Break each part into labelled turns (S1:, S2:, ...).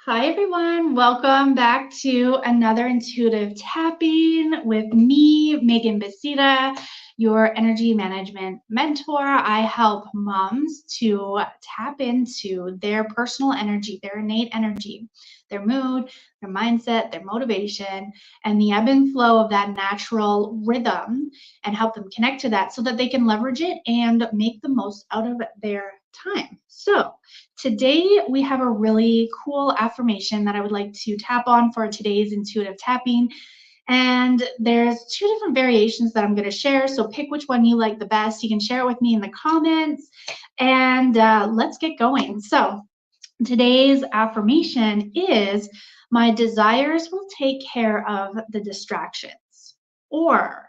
S1: Hi, everyone. Welcome back to another intuitive tapping with me, Megan Basita, your energy management mentor. I help moms to tap into their personal energy, their innate energy, their mood, their mindset, their motivation, and the ebb and flow of that natural rhythm and help them connect to that so that they can leverage it and make the most out of their time. So, today, we have a really cool affirmation that I would like to tap on for today's intuitive tapping. And there's two different variations that I'm going to share. So pick which one you like the best. You can share it with me in the comments. And let's get going. So today's affirmation is my desires will take care of the distractions, or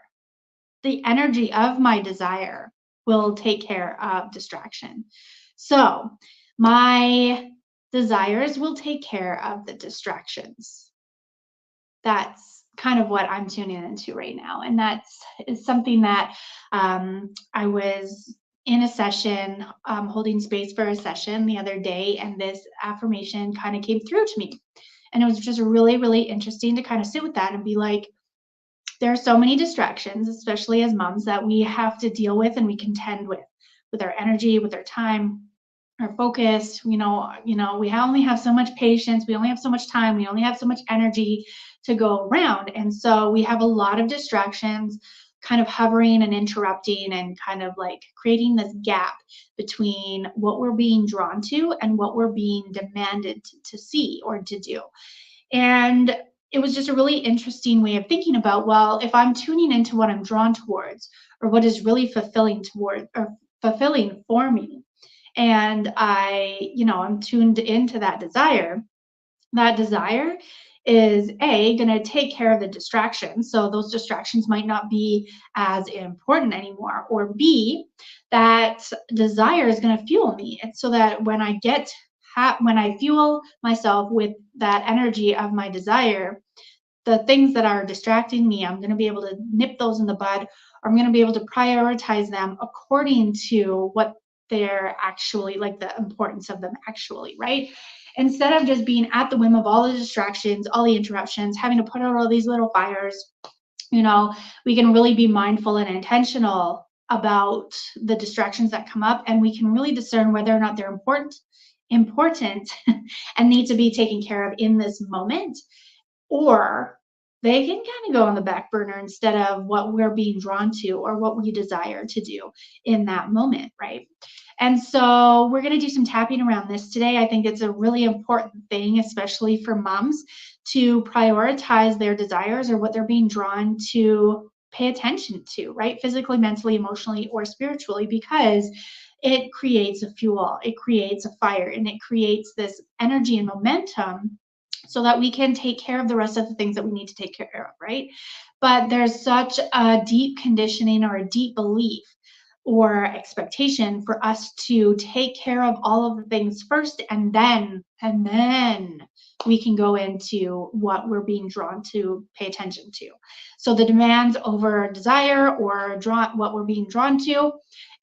S1: the energy of my desire will take care of distraction. So my desires will take care of the distractions. That's kind of what I'm tuning into right now. And that's is something that I was in a session, holding space for a session the other day, and this affirmation kind of came through to me. And it was just really, really interesting to kind of sit with that and be like, there are so many distractions, especially as moms, that we have to deal with and we contend with our energy, with our time, our focus. We only have so much patience, we only have so much time, we only have so much energy to go around. And so we have a lot of distractions kind of hovering and interrupting and kind of like creating this gap between what we're being drawn to and what we're being demanded to see or to do. And it was just a really interesting way of thinking about, well, if I'm tuning into what I'm drawn towards or what is really fulfilling toward or fulfilling for me, and I'm tuned into that desire is going to take care of the distractions. So those distractions might not be as important anymore. Or B, that desire is going to fuel me. And so that when I fuel myself with that energy of my desire, the things that are distracting me, I'm going to be able to nip those in the bud, or I'm going to be able to prioritize them according to what they're actually, like, the importance of them actually, right? Instead of just being at the whim of all the distractions, all the interruptions, having to put out all these little fires, we can really be mindful and intentional about the distractions that come up, and we can really discern whether or not they're important and need to be taken care of in this moment, or they can kind of go on the back burner instead of what we're being drawn to or what we desire to do in that moment, right? And so we're going to do some tapping around this today. I think it's a really important thing, especially for moms, to prioritize their desires or what they're being drawn to pay attention to, right? Physically, mentally, emotionally, or spiritually, because it creates a fuel, it creates a fire, and it creates this energy and momentum so that we can take care of the rest of the things that we need to take care of, right? But there's such a deep conditioning or a deep belief or expectation for us to take care of all of the things first, and then we can go into what we're being drawn to pay attention to. So the demands over desire or what we're being drawn to.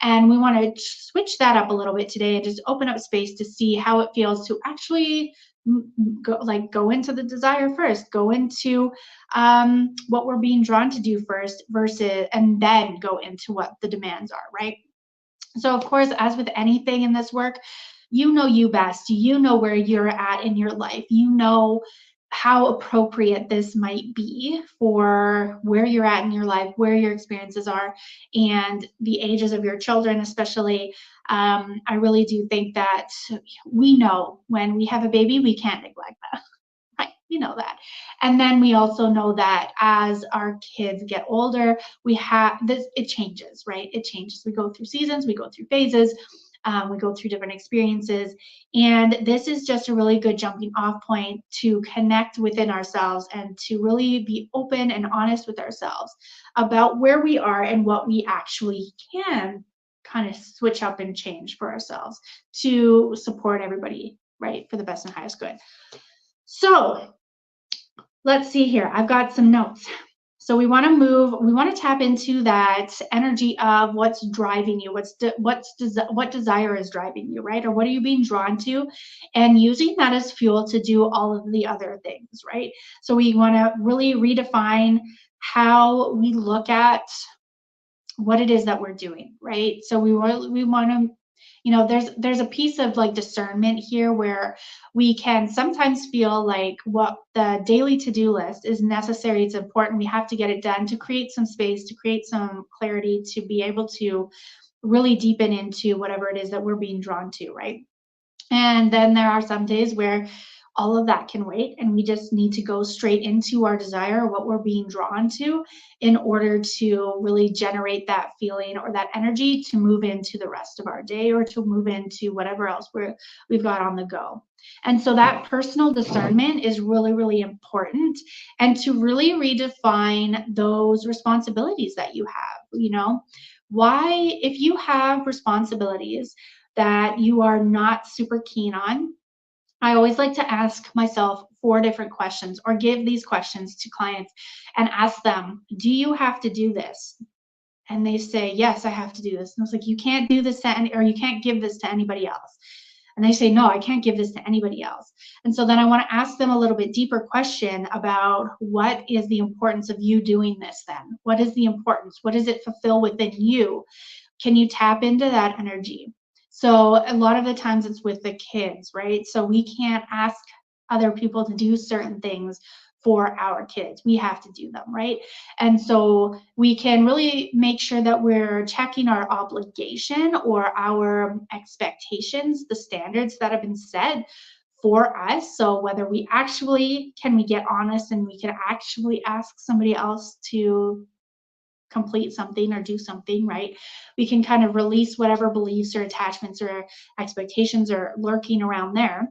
S1: And we want to switch that up a little bit today and just open up space to see how it feels to actually go into the desire first, go into what we're being drawn to do first, versus, and then go into what the demands are, right? So of course, as with anything in this work, you know you best. You know where you're at in your life. You know how appropriate this might be for where you're at in your life, where your experiences are, and the ages of your children, especially. I really do think that we know when we have a baby, we can't neglect that. Right, we know that. And then we also know that as our kids get older, we have this, it changes, right? It changes. We go through seasons, we go through phases, we go through different experiences. And this is just a really good jumping off point to connect within ourselves and to really be open and honest with ourselves about where we are and what we actually can kind of switch up and change for ourselves to support everybody, right, for the best and highest good. So let's see here. I've got some notes. So we want to tap into that energy of what's driving you, what desire is driving you, right? Or what are you being drawn to, and using that as fuel to do all of the other things, right? So we want to really redefine how we look at what it is that we're doing, right? So we want to, there's a piece of like discernment here where we can sometimes feel like what the daily to-do list is necessary, it's important, we have to get it done to create some space, to create some clarity, to be able to really deepen into whatever it is that we're being drawn to, right? And then there are some days where all of that can wait, and we just need to go straight into our desire, what we're being drawn to, in order to really generate that feeling or that energy to move into the rest of our day or to move into whatever else we've got on the go. And so that personal discernment is really, really important, and to really redefine those responsibilities that you have. Why, if you have responsibilities that you are not super keen on, I always like to ask myself 4 different questions, or give these questions to clients and ask them, do you have to do this? And they say, yes, I have to do this. And I was like, you can't do this or you can't give this to anybody else. And they say, no, I can't give this to anybody else. And so then I want to ask them a little bit deeper question about, what is the importance of you doing this then? What is the importance? What does it fulfill within you? Can you tap into that energy? So a lot of the times it's with the kids, right? So we can't ask other people to do certain things for our kids. We have to do them, right? And so we can really make sure that we're checking our obligation or our expectations, the standards that have been set for us. So whether can we get honest and we can actually ask somebody else to complete something or do something, right? We can kind of release whatever beliefs or attachments or expectations are lurking around there.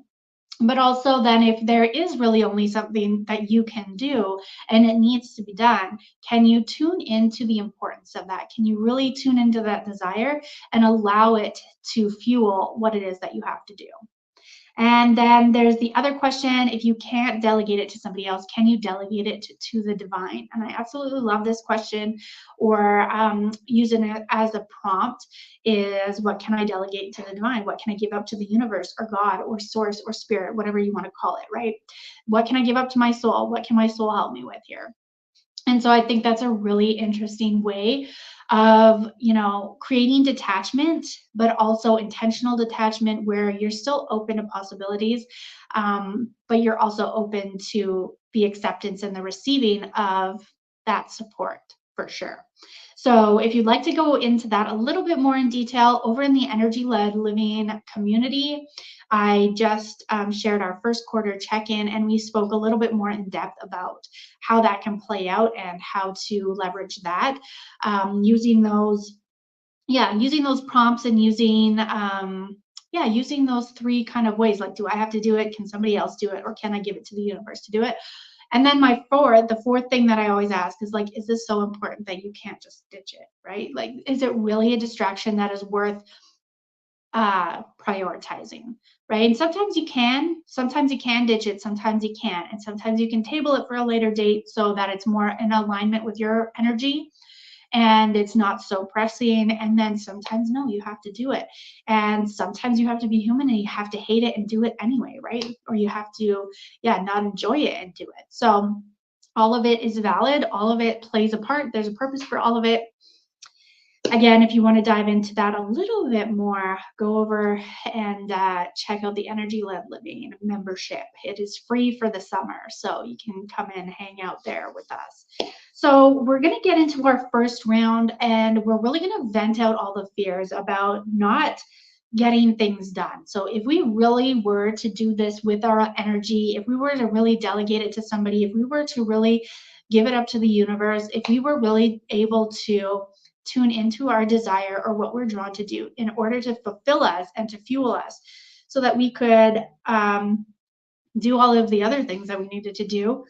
S1: But also, then, if there is really only something that you can do and it needs to be done, can you tune into the importance of that? Can you really tune into that desire and allow it to fuel what it is that you have to do? And then there's the other question, if you can't delegate it to somebody else, can you delegate it to the divine? And I absolutely love this question, or using it as a prompt is, what can I delegate to the divine? What can I give up to the universe or God or source or spirit, whatever you want to call it, right? What can I give up to my soul? What can my soul help me with here? And so I think that's a really interesting way of, creating detachment, but also intentional detachment, where you're still open to possibilities, but you're also open to the acceptance and the receiving of that support, for sure. So if you'd like to go into that a little bit more in detail over in the Energy-Led Living community, I just shared our first quarter check-in, and we spoke a little bit more in depth about how that can play out and how to leverage that, using those prompts, and using those 3 kind of ways. Like, do I have to do it? Can somebody else do it? Or can I give it to the universe to do it? And then the fourth thing that I always ask is, like, is this so important that you can't just ditch it, right? Like, is it really a distraction that is worth prioritizing, right? And sometimes you can ditch it, sometimes you can't, and sometimes you can table it for a later date so that it's more in alignment with your energy and it's not so pressing. And then sometimes, no, you have to do it. And sometimes you have to be human and you have to hate it and do it anyway, right? Or you have to, not enjoy it and do it. So all of it is valid. All of it plays a part. There's a purpose for all of it. Again, if you want to dive into that a little bit more, go over and check out the Energy-Led Living membership. It is free for the summer, so you can come and hang out there with us. So we're going to get into our first round, and we're really going to vent out all the fears about not getting things done. So if we really were to do this with our energy, if we were to really delegate it to somebody, if we were to really give it up to the universe, if we were really able to tune into our desire or what we're drawn to do in order to fulfill us and to fuel us, so that we could do all of the other things that we needed to do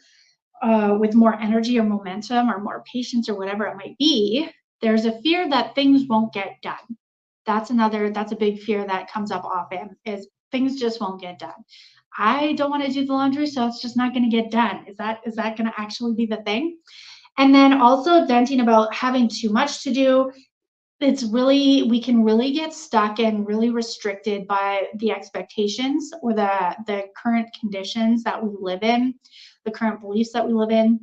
S1: with more energy or momentum or more patience or whatever it might be. There's a fear that things won't get done. That's a big fear that comes up often, is things just won't get done. I don't want to do the laundry, so it's just not going to get done. Is that going to actually be the thing? And then also venting about having too much to do. We can really get stuck and really restricted by the expectations or the current conditions that we live in, the current beliefs that we live in,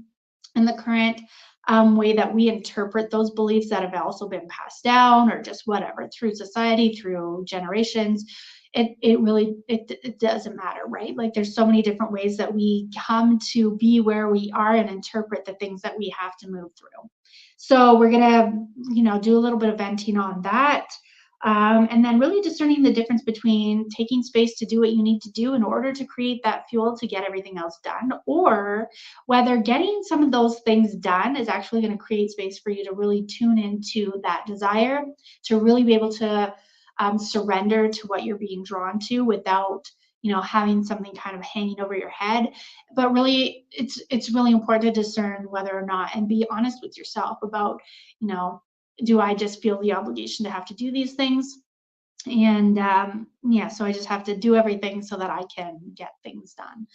S1: and the current way that we interpret those beliefs that have also been passed down or just whatever through society, through generations. It doesn't matter, right? Like there's so many different ways that we come to be where we are and interpret the things that we have to move through. So we're gonna, do a little bit of venting on that. And then really discerning the difference between taking space to do what you need to do in order to create that fuel to get everything else done, or whether getting some of those things done is actually going to create space for you to really tune into that desire, to really be able to surrender to what you're being drawn to without having something kind of hanging over your head. But really it's really important to discern whether or not, and be honest with yourself about, do I just feel the obligation to have to do these things? And yeah, so I just have to do everything so that I can get things done.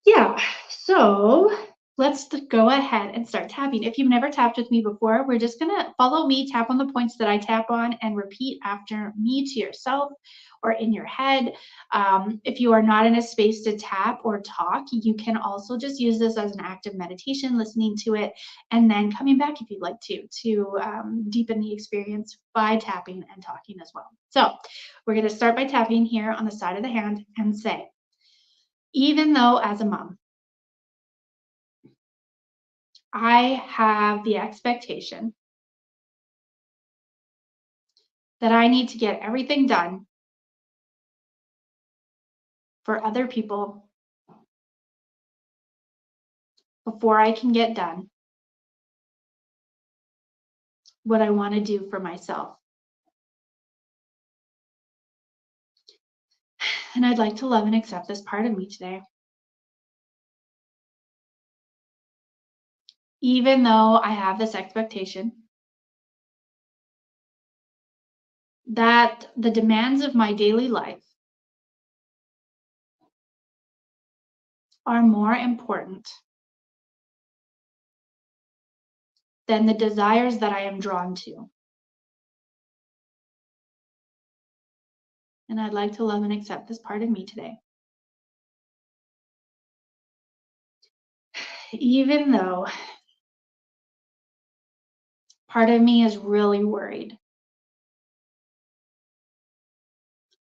S1: Yeah, so let's go ahead and start tapping. If you've never tapped with me before, we're just gonna follow me, tap on the points that I tap on, and repeat after me to yourself or in your head. If you are not in a space to tap or talk, you can also just use this as an active meditation, listening to it, and then coming back if you'd like to deepen the experience by tapping and talking as well. So we're gonna start by tapping here on the side of the hand and say, even though as a mom, I have the expectation that I need to get everything done for other people before I can get done what I want to do for myself. And I'd like to love and accept this part of me today. Even though I have this expectation that the demands of my daily life are more important than the desires that I am drawn to. And I'd like to love and accept this part of me today. Even though part of me is really worried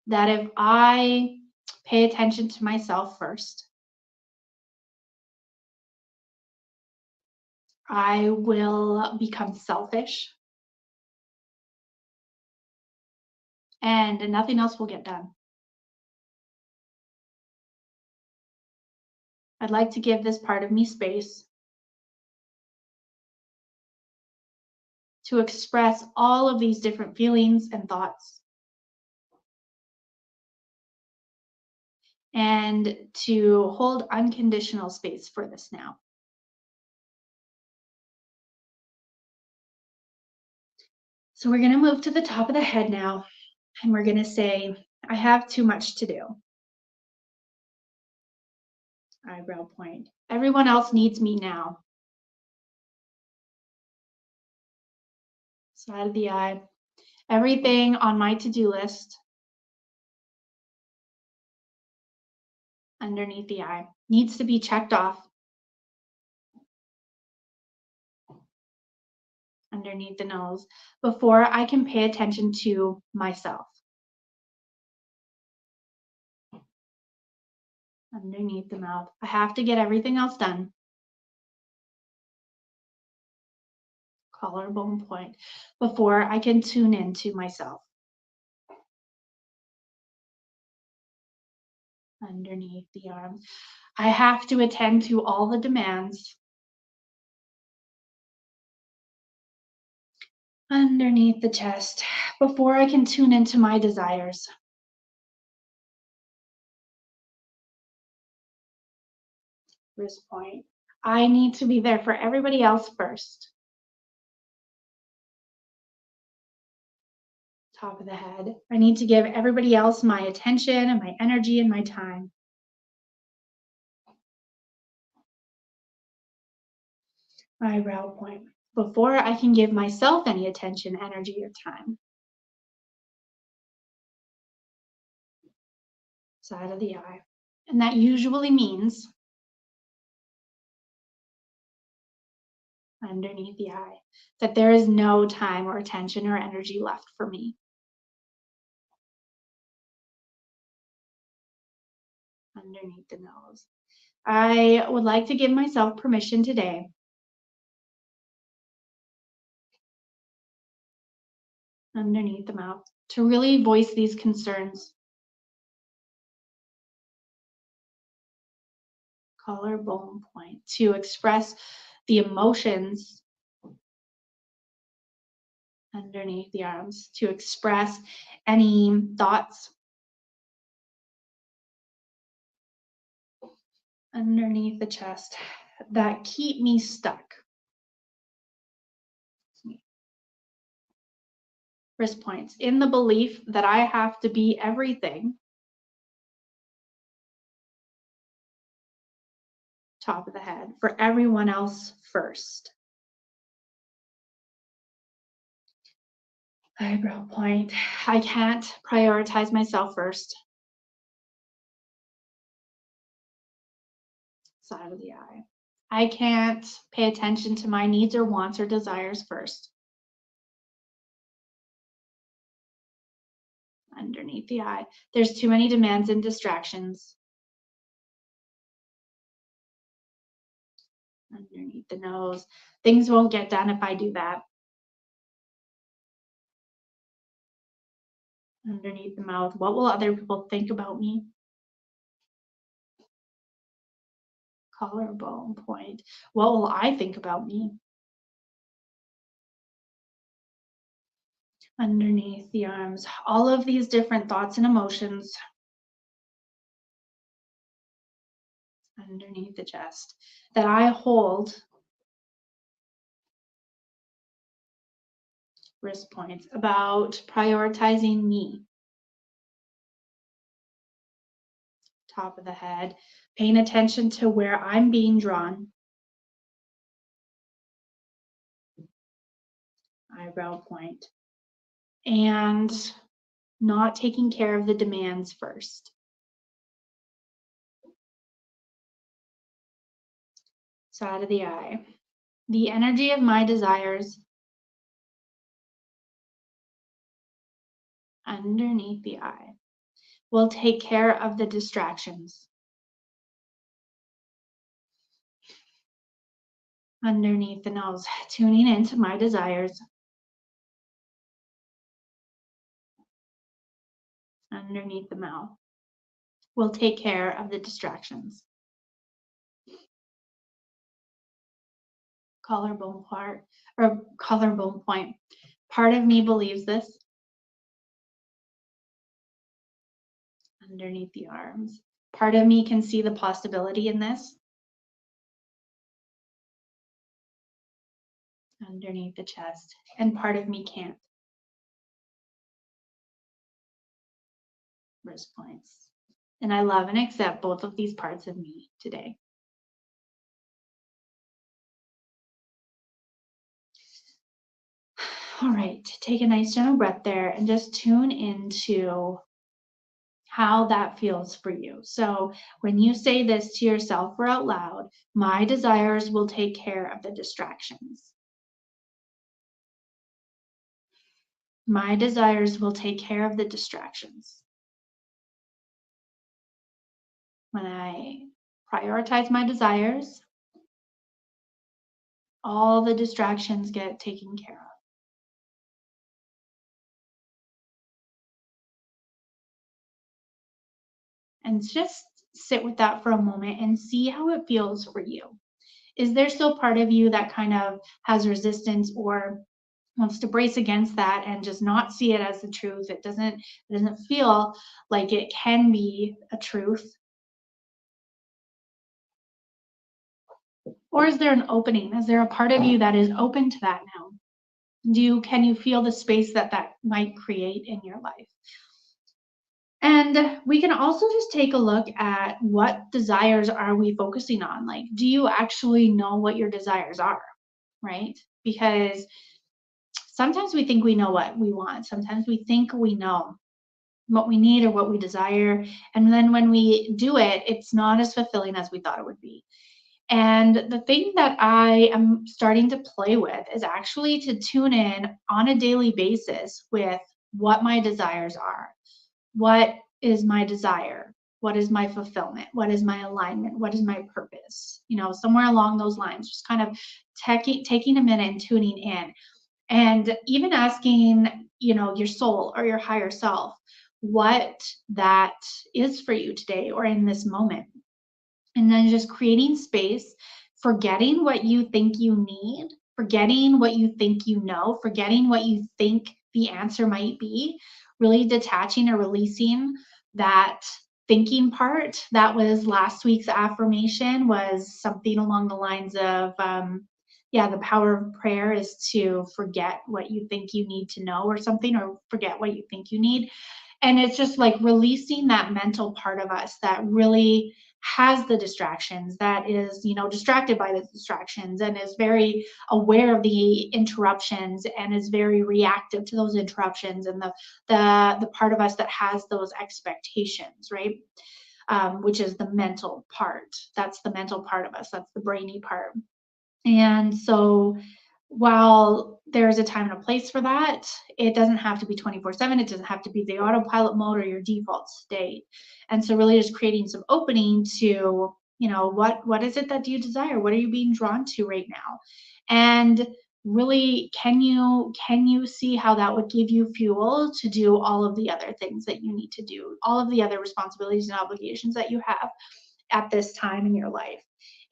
S1: that if I pay attention to myself first, I will become selfish and nothing else will get done. I'd like to give this part of me space to express all of these different feelings and thoughts, and to hold unconditional space for this now. So we're going to move to the top of the head now, and we're going to say, I have too much to do. Eyebrow point. Everyone else needs me now. Side of the eye. Everything on my to-do list underneath the eye needs to be checked off underneath the nose before I can pay attention to myself. Underneath the mouth. I have to get everything else done. Collarbone point before I can tune into myself. Underneath the arm. I have to attend to all the demands. Underneath the chest before I can tune into my desires. Wrist point. I need to be there for everybody else first. Top of the head. I need to give everybody else my attention and my energy and my time. Eyebrow point. Before I can give myself any attention, energy, or time. Side of the eye. And that usually means underneath the eye, that there is no time or attention or energy left for me. Underneath the nose. I would like to give myself permission today underneath the mouth to really voice these concerns. Collarbone point, to express the emotions underneath the arms, to express any thoughts underneath the chest that keep me stuck. Wrist points, in the belief that I have to be everything. Top of the head, for everyone else first. Eyebrow point, I can't prioritize myself first. Side of the eye. I can't pay attention to my needs or wants or desires first. Underneath the eye. There's too many demands and distractions. Underneath the nose. Things won't get done if I do that. Underneath the mouth. What will other people think about me? Collarbone point. What will I think about me? Underneath the arms. All of these different thoughts and emotions underneath the chest that I hold. Wrist points about prioritizing me. Top of the head, paying attention to where I'm being drawn. Eyebrow point. And not taking care of the demands first. Side of the eye. The energy of my desires underneath the eye will take care of the distractions. Underneath the nose, tuning into my desires. Underneath the mouth will take care of the distractions. Collarbone part or collarbone point. Part of me believes this. Underneath the arms. Part of me can see the possibility in this. Underneath the chest. And part of me can't. Wrist points. And I love and accept both of these parts of me today. All right, take a nice gentle breath there and just tune into how that feels for you. So when you say this to yourself or out loud, my desires will take care of the distractions. My desires will take care of the distractions. When I prioritize my desires, all the distractions get taken care of. And just sit with that for a moment and see how it feels for you. Is there still part of you that kind of has resistance or wants to brace against that and just not see it as the truth? It doesn't feel like it can be a truth. Or is there an opening? Is there a part of you that is open to that now? Can you feel the space that might create in your life? And we can also just take a look at what desires are we focusing on? Like, do you actually know what your desires are? right? Because sometimes we think we know what we want. Sometimes we think we know what we need or what we desire. And then when we do it, it's not as fulfilling as we thought it would be. And the thing that I am starting to play with is actually to tune in on a daily basis with what my desires are. What is my desire? What is my fulfillment? What is my alignment? What is my purpose? Somewhere along those lines, just kind of taking a minute and tuning in. And even asking, your soul or your higher self, what that is for you today or in this moment. And then just creating space, forgetting what you think you need, forgetting what you think you know, forgetting what you think the answer might be, really detaching or releasing that thinking part. That was last week's affirmation, was something along the lines of, the power of prayer is to forget what you think you need to know or something, or forget what you think you need. And it's just like releasing that mental part of us that really has the distractions, that is, distracted by the distractions, and is very aware of the interruptions and is very reactive to those interruptions, and the part of us that has those expectations, right? Which is the mental part. That's the mental part of us. That's the brainy part. And so while there's a time and a place for that, it doesn't have to be 24/7. It doesn't have to be the autopilot mode or your default state. And so really just creating some opening to, what is it that you desire? What are you being drawn to right now? And really, can you see how that would give you fuel to do all of the other things that you need to do, all of the other responsibilities and obligations that you have at this time in your life?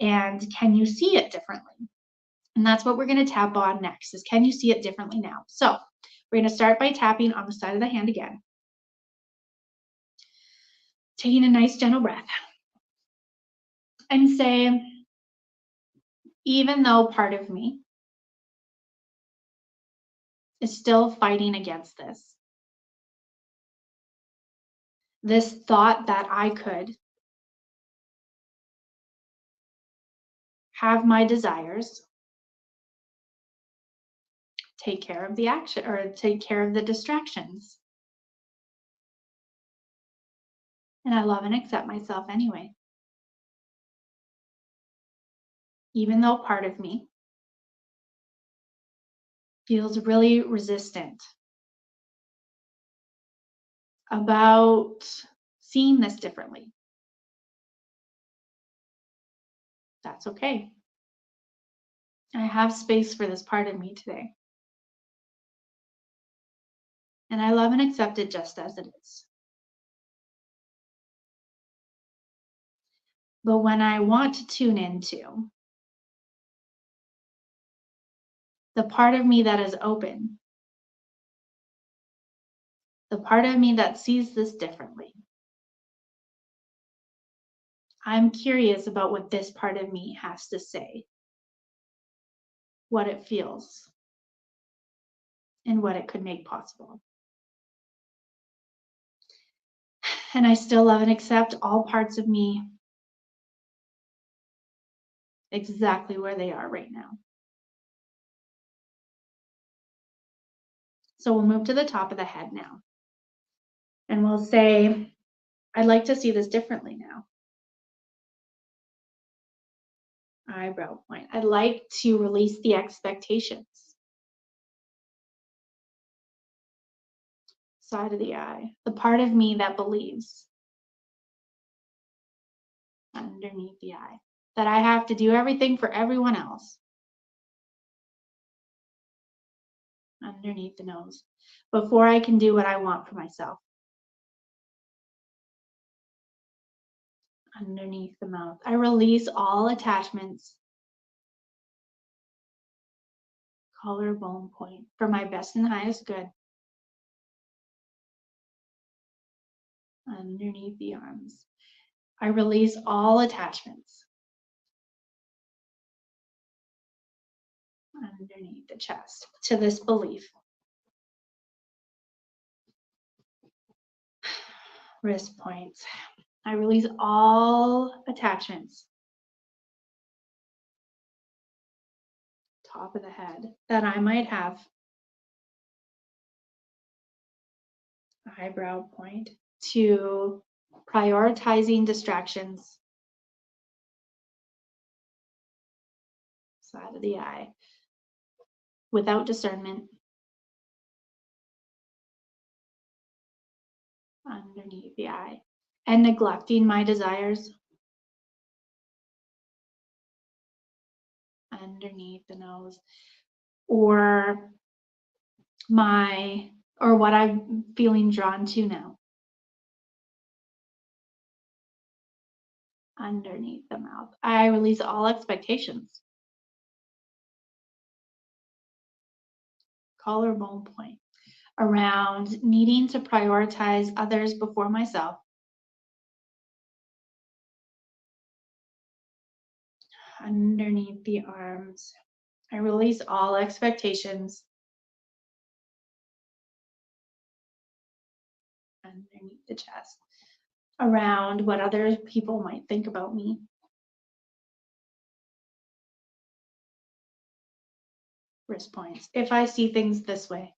S1: And can you see it differently? And that's what we're going to tap on next, is can you see it differently now? So we're going to start by tapping on the side of the hand again. Taking a nice gentle breath. And say, even though part of me is still fighting against this thought that I could have my desires take care of the action, or take care of the distractions. And I love and accept myself anyway. Even though part of me feels really resistant about seeing this differently. That's okay. I have space for this part of me today. And I love and accept it just as it is. But when I want to tune into the part of me that is open, the part of me that sees this differently, I'm curious about what this part of me has to say, what it feels, and what it could make possible. And I still love and accept all parts of me exactly where they are right now. So we'll move to the top of the head now. And we'll say, I'd like to see this differently now. Eyebrow point. I'd like to release the expectations. Side of the eye. The part of me that believes. Underneath the eye. That I have to do everything for everyone else. Underneath the nose. Before I can do what I want for myself. Underneath the mouth. I release all attachments. Collarbone point. For my best and highest good. Underneath the arms. I release all attachments. Underneath the chest. To this belief. Wrist points. I release all attachments. top of the head that I might have. Eyebrow point to prioritizing distractions, side of the eye, without discernment, underneath the eye, and neglecting my desires, underneath the nose, or what I'm feeling drawn to now, underneath the mouth. I release all expectations, collarbone point, around needing to prioritize others before myself, underneath the arms. I release all expectations, underneath the chest, around what other people might think about me, wrist points. If I see things this way,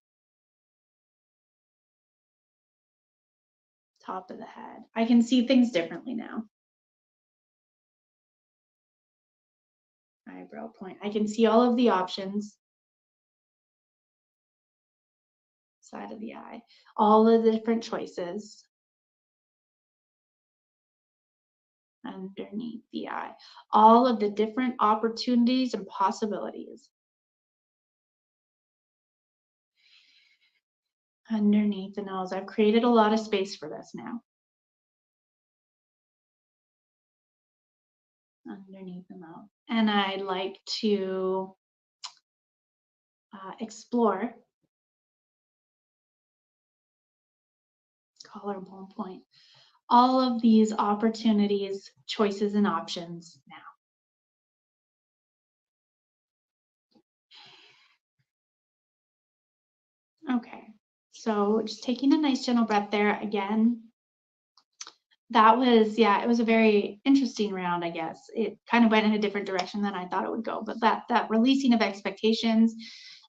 S1: top of the head, I can see things differently now. Eyebrow point. I can see all of the options, side of the eye, all of the different choices, underneath the eye, all of the different opportunities and possibilities, underneath the nose. I've created a lot of space for this now, underneath the mouth. And I'd like to explore, collarbone point, all of these opportunities, choices, and options now. Okay, so just taking a nice gentle breath there again. That was, yeah, it was a very interesting round, I guess. It kind of went in a different direction than I thought it would go, but that releasing of expectations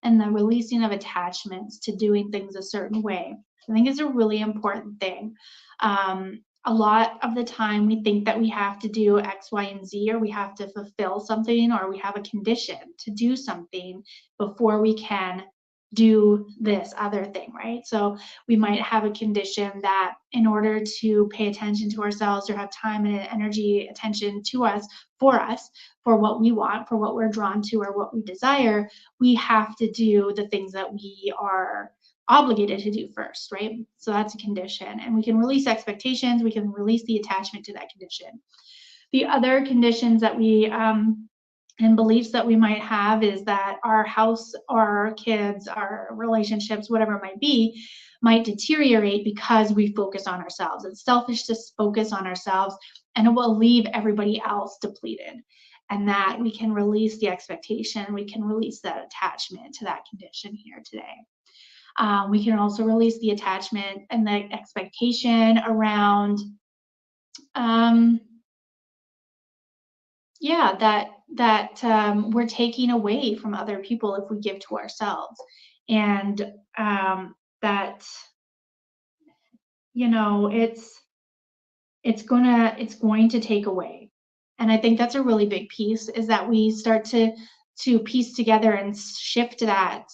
S1: and the releasing of attachments to doing things a certain way, I think is a really important thing. A lot of the time we think that we have to do X, Y, and Z, or we have to fulfill something, or we have a condition to do something before we can do this other thing, right? So we might have a condition that in order to pay attention to ourselves or have time and energy, attention to us, for what we want, for what we're drawn to or what we desire, we have to do the things that we are obligated to do first, right? So that's a condition. And we can release expectations, we can release the attachment to that condition. The other conditions that we and beliefs that we might have is that our house, our kids, our relationships, whatever it might be, might deteriorate because we focus on ourselves. It's selfish to focus on ourselves, and it will leave everybody else depleted. And that we can release the expectation, we can release that attachment to that condition here today. We can also release the attachment and the expectation around, yeah, that we're taking away from other people if we give to ourselves, and that it's going to take away. And I think that's a really big piece, is that we start to piece together and shift that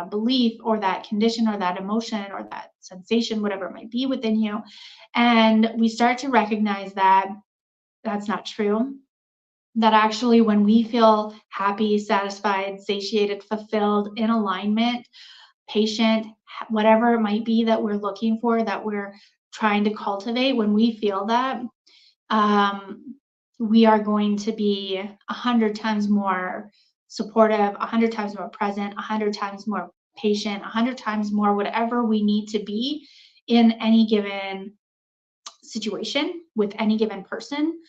S1: belief or that condition or that emotion or that sensation, whatever it might be within you, and we start to recognize that that's not true. That actually when we feel happy, satisfied, satiated, fulfilled, in alignment, patient, whatever it might be that we're looking for, that we're trying to cultivate, when we feel that, we are going to be 100 times more supportive, 100 times more present, 100 times more patient, 100 times more whatever we need to be in any given situation with any given person.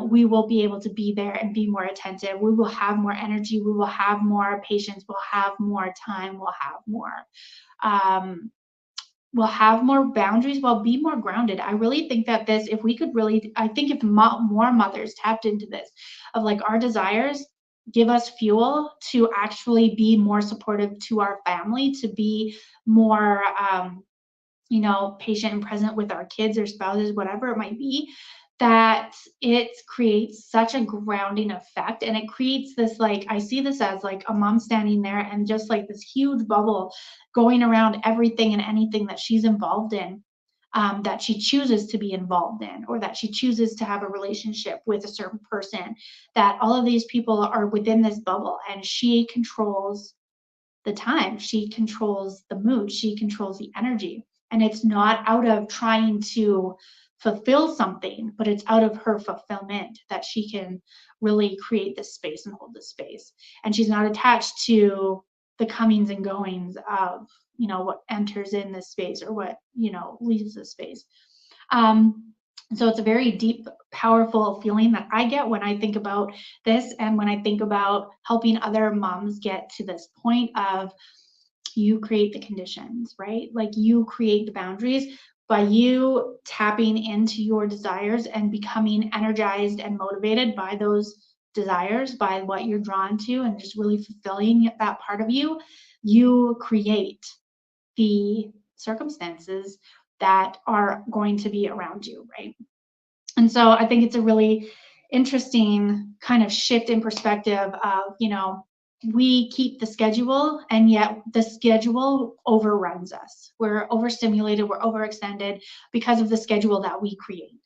S1: We will be able to be there and be more attentive. We will have more energy. We will have more patience. We'll have more time. We'll have more boundaries. We'll be more grounded. I really think that if we could really, I think if more mothers tapped into this, of like our desires, give us fuel to actually be more supportive to our family, to be more patient and present with our kids or spouses, whatever it might be, that it creates such a grounding effect. And it creates this, like, I see this as like a mom standing there and just like this huge bubble going around everything and anything that she's involved in, that she chooses to be involved in, or that she chooses to have a relationship with a certain person, that all of these people are within this bubble and she controls the time, she controls the mood, she controls the energy. And it's not out of trying to fulfill something, but it's out of her fulfillment that she can really create this space and hold this space. And she's not attached to the comings and goings of, what enters in this space or what, leaves this space. So it's a very deep, powerful feeling that I get when I think about this, and when I think about helping other moms get to this point of, you create the conditions, right? Like, you create the boundaries by you tapping into your desires and becoming energized and motivated by those desires, by what you're drawn to, and just really fulfilling that part of you. You create the circumstances that are going to be around you, right? And so I think it's a really interesting kind of shift in perspective of, we keep the schedule, and yet the schedule overruns us. We're overstimulated, we're overextended because of the schedule that we create,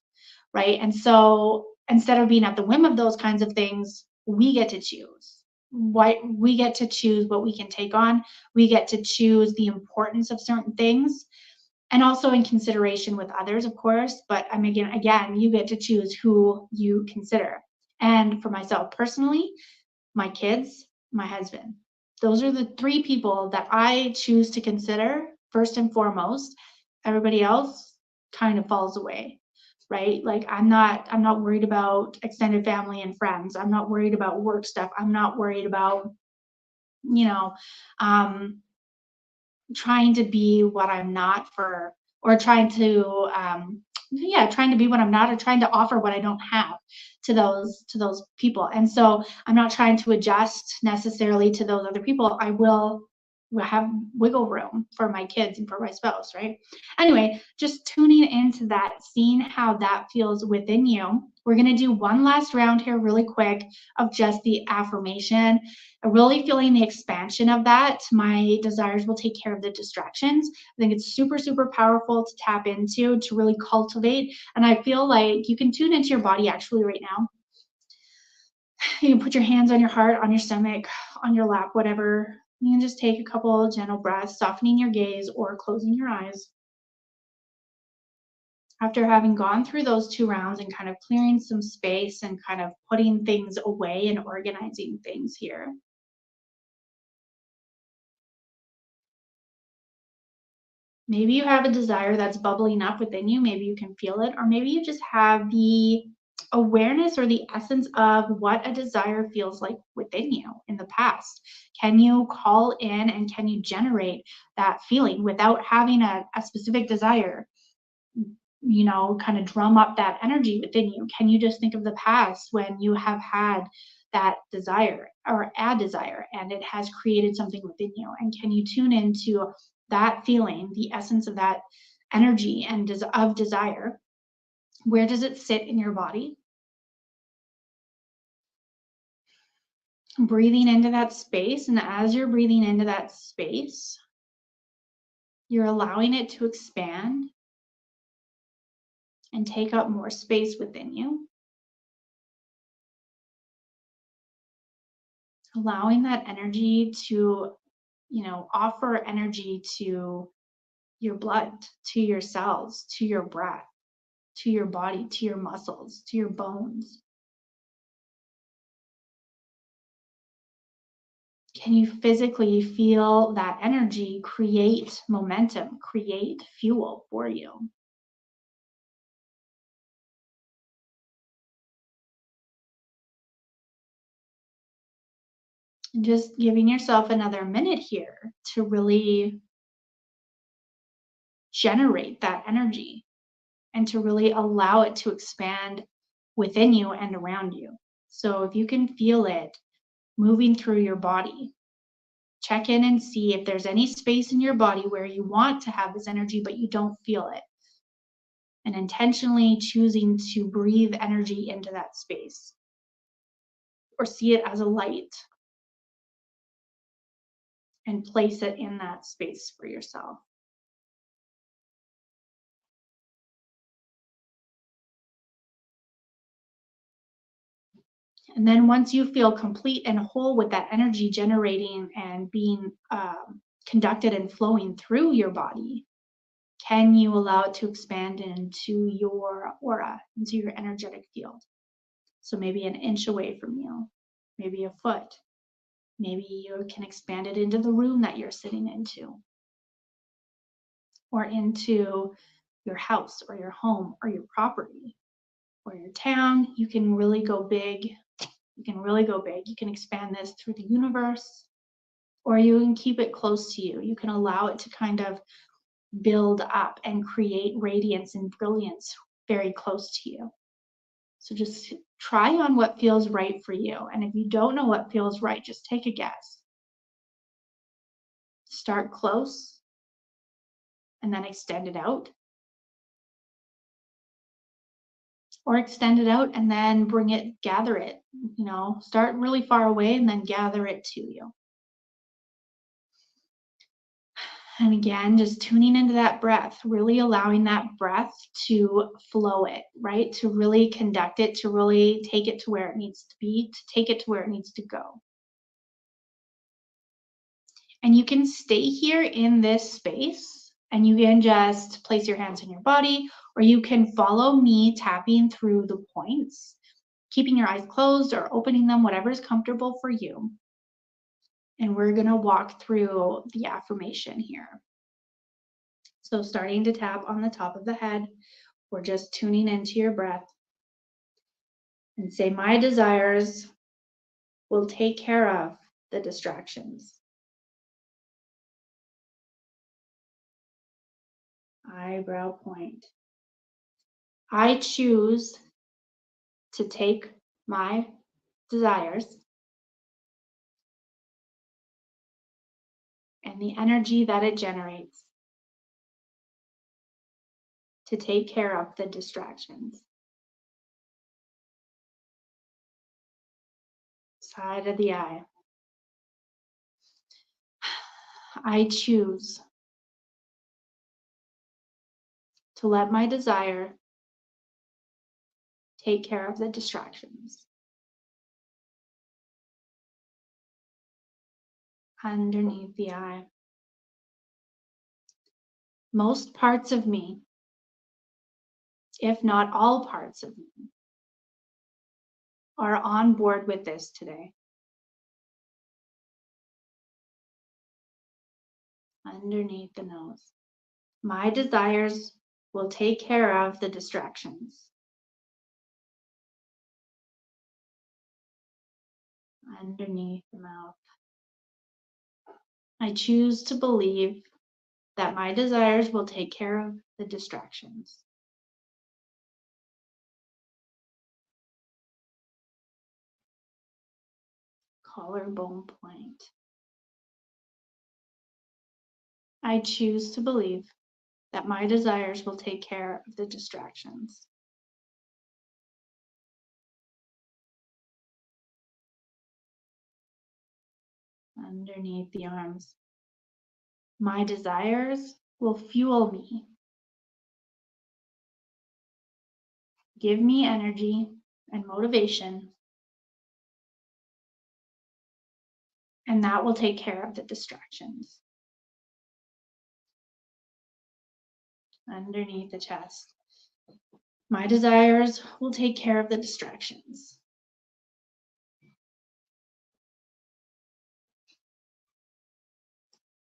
S1: right? And so instead of being at the whim of those kinds of things, we get to choose. We get to choose what we can take on. We get to choose the importance of certain things, and also in consideration with others, of course. But again, you get to choose who you consider. And for myself personally, my kids, my husband, those are the three people that I choose to consider first and foremost. Everybody else kind of falls away, right? Like, I'm not worried about extended family and friends. I'm not worried about work stuff. I'm not worried about, you know, um, trying to be what I'm not, for, or trying to trying to be what I'm not, or trying to offer what I don't have to those people. And so I'm not trying to adjust necessarily to those other people. I will have wiggle room for my kids and for my spouse, right? Anyway, just tuning into that, seeing how that feels within you. We're going to do one last round here really quick of just the affirmation, really feeling the expansion of that. My desires will take care of the distractions. I think it's super, super powerful to tap into, to really cultivate. And I feel like you can tune into your body actually right now. You can put your hands on your heart, on your stomach, on your lap, whatever. You can just take a couple gentle breaths, softening your gaze or closing your eyes. After having gone through those 2 rounds and kind of clearing some space and kind of putting things away and organizing things here, maybe you have a desire that's bubbling up within you. Maybe you can feel it, or maybe you just have the awareness or the essence of what a desire feels like within you in the past. Can you call in and can you generate that feeling without having a specific desire, kind of drum up that energy within you? Can you just think of the past when you have had that desire or a desire and it has created something within you? And can you tune into that feeling, the essence of that energy and of desire? Where does it sit in your body? Breathing into that space. And as you're breathing into that space, you're allowing it to expand and take up more space within you. Allowing that energy to, offer energy to your blood, to your cells, to your breath, to your body, to your muscles, to your bones. Can you physically feel that energy create momentum, create fuel for you? And just giving yourself another minute here to really generate that energy and to really allow it to expand within you and around you. So if you can feel it, moving through your body. Check in and see if there's any space in your body where you want to have this energy, but you don't feel it. And intentionally choosing to breathe energy into that space or see it as a light and place it in that space for yourself. And then once you feel complete and whole with that energy generating and being conducted and flowing through your body, can you allow it to expand into your aura, into your energetic field? So maybe an inch away from you, maybe a foot. Maybe you can expand it into the room that you're sitting into, or into your house or your home or your property or your town. You can really go big. You can really go big. You can expand this through the universe, or you can keep it close to you. You can allow it to kind of build up and create radiance and brilliance very close to you. So just try on what feels right for you. And if you don't know what feels right, just take a guess. Start close and then extend it out. Or extend it out and then gather it, start really far away and then gather it to you. And again, just tuning into that breath, really allowing that breath to flow it, right? To really conduct it, to really take it to where it needs to be, to take it to where it needs to go. And you can stay here in this space and you can just place your hands on your body, or you can follow me tapping through the points, keeping your eyes closed or opening them, whatever is comfortable for you. And we're going to walk through the affirmation here. So starting to tap on the top of the head, we're just tuning into your breath and say, my desires will take care of the distractions. Eyebrow point. I choose to take my desires and the energy that it generates to take care of the distractions. Side of the eye. I choose to let my desire take care of the distractions. Underneath the eye. Most parts of me, if not all parts of me, are on board with this today. Underneath the nose. My desires will take care of the distractions. Underneath the mouth. I choose to believe that my desires will take care of the distractions. Collarbone point. I choose to believe that my desires will take care of the distractions. Underneath the arms. My desires will fuel me. Give me energy and motivation, and that will take care of the distractions. Underneath the chest. My desires will take care of the distractions.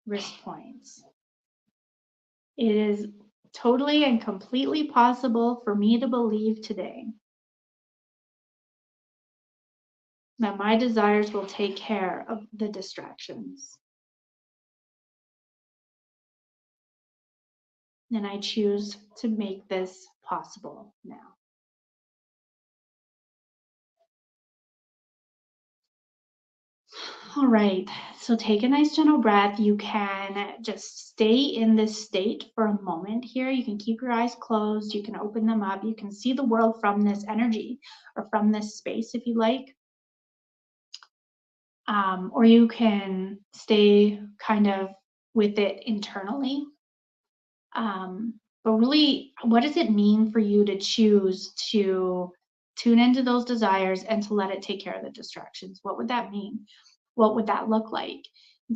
S1: Wrist points. It is totally and completely possible for me to believe today that my desires will take care of the distractions. And I choose to make this possible now. All right, so take a nice gentle breath. You can just stay in this state for a moment here. You can keep your eyes closed. You can open them up. You can see the world from this energy or from this space if you like. Or you can stay kind of with it internally. But really, what does it mean for you to choose to tune into those desires and to let it take care of the distractions? What would that mean? What would that look like?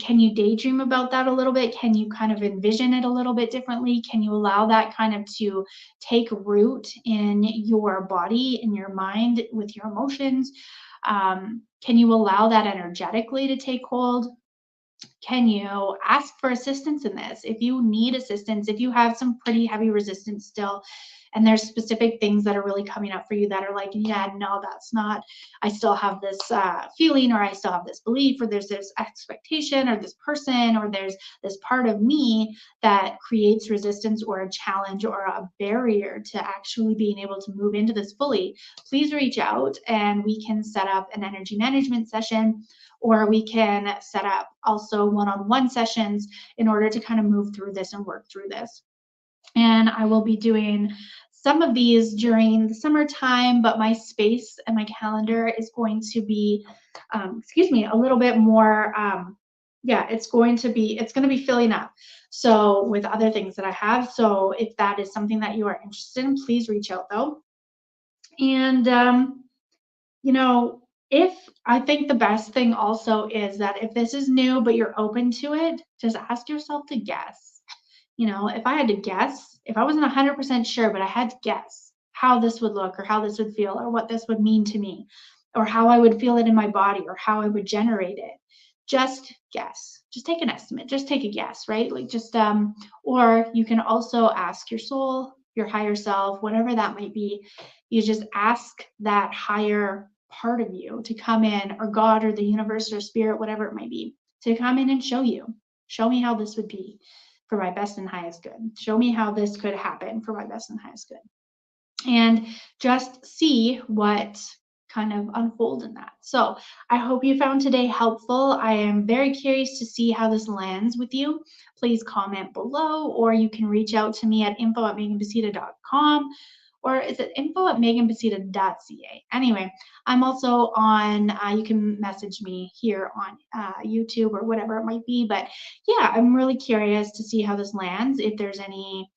S1: Can you daydream about that a little bit? Can you kind of envision it a little bit differently? Can you allow that kind of to take root in your body, in your mind, with your emotions? Can you allow that energetically to take hold? Can you ask for assistance in this? If you need assistance, if you have some pretty heavy resistance still, and there's specific things that are really coming up for you that are like, yeah, no, that's not, I still have this feeling, or I still have this belief, or there's this expectation, or this person, or there's this part of me that creates resistance or a challenge or a barrier to actually being able to move into this fully, please reach out and we can set up an energy management session, or we can set up also one-on-one sessions in order to kind of move through this and work through this. And I will be doing some of these during the summertime, but my space and my calendar is going to be, a little bit more, yeah, it's going to be filling up. So with other things that I have. So if that is something that you are interested in, please reach out though. And, you know, if I think the best thing also is that if this is new, but you're open to it, just ask yourself to guess. If I had to guess, if I wasn't 100% sure, but I had to guess how this would look or how this would feel or what this would mean to me or how I would feel it in my body or how I would generate it, just guess. Just take an estimate. Just take a guess, right? Like just, or you can also ask your soul, your higher self, whatever that might be. You just ask that higher part of you to come in, or God or the universe or spirit, whatever it might be, to come in and show you. Show me how this would be for my best and highest good. Show me how this could happen for my best and highest good. And just see what kind of unfold in that. So I hope you found today helpful. I am very curious to see how this lands with you. Please comment below, or you can reach out to me at info@meganbasita.com, or is it info@meganbasita.ca? Anyway, I'm also on, you can message me here on YouTube or whatever it might be. But yeah, I'm really curious to see how this lands, if there's any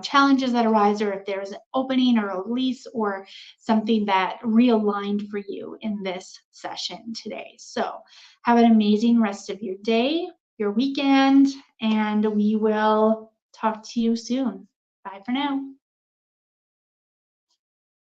S1: challenges that arise, or if there's an opening or a release or something that realigned for you in this session today. So have an amazing rest of your day, your weekend, and we will talk to you soon. Bye for now.